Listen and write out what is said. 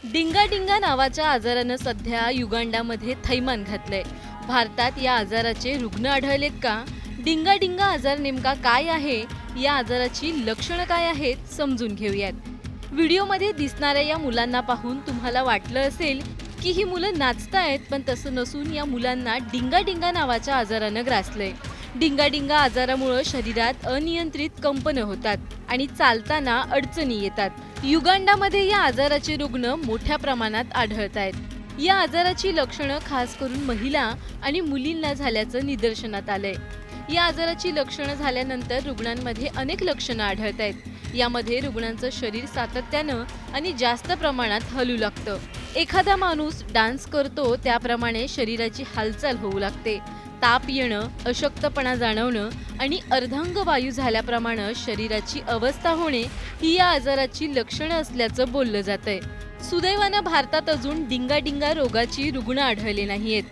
डिंगा नावाच्या आजारानं सध्या युगांडामध्ये थैमान घातलंय. भारतात या आजाराचे रुग्ण आढळलेत का? डिंगा आजार नेमका काय आहे? या आजाराची लक्षणं काय आहेत समजून घेऊयात. व्हिडिओमध्ये दिसणाऱ्या या मुलांना पाहून तुम्हाला वाटलं असेल की ही मुलं नाचतायत, पण तसं नसून या मुलांना डिंगा नावाच्या आजारानं ग्रासलंय. डिंगा आजारामुळे शरीरात अनियंत्रित कंपनं होतात आणि चालताना अडचणी येतात. युगांडामध्ये या आजाराचे रुग्ण मोठ्या प्रमाणात आढळत आहेत. या आजाराची लक्षणं खास करून महिला आणि मुलींना झाल्याचं निदर्शनात आलंय. या आजाराची लक्षणं झाल्यानंतर रुग्णांमध्ये अनेक लक्षणं आढळत आहेत. यामध्ये रुग्णांचं शरीर सातत्यानं आणि जास्त प्रमाणात हलू लागतं. एखादा माणूस डान्स करतो त्याप्रमाणे शरीराची हालचाल होऊ लागते. ताप येणं, अशक्तपणा जाणवणं आणि अर्धांग वायू झाल्याप्रमाणे शरीराची अवस्था होणे ही या आजाराची लक्षणं असल्याचं बोललं जातंय. सुदैवानं भारतात अजून डिंगा रोगाची रुग्ण आढळले नाहीयेत.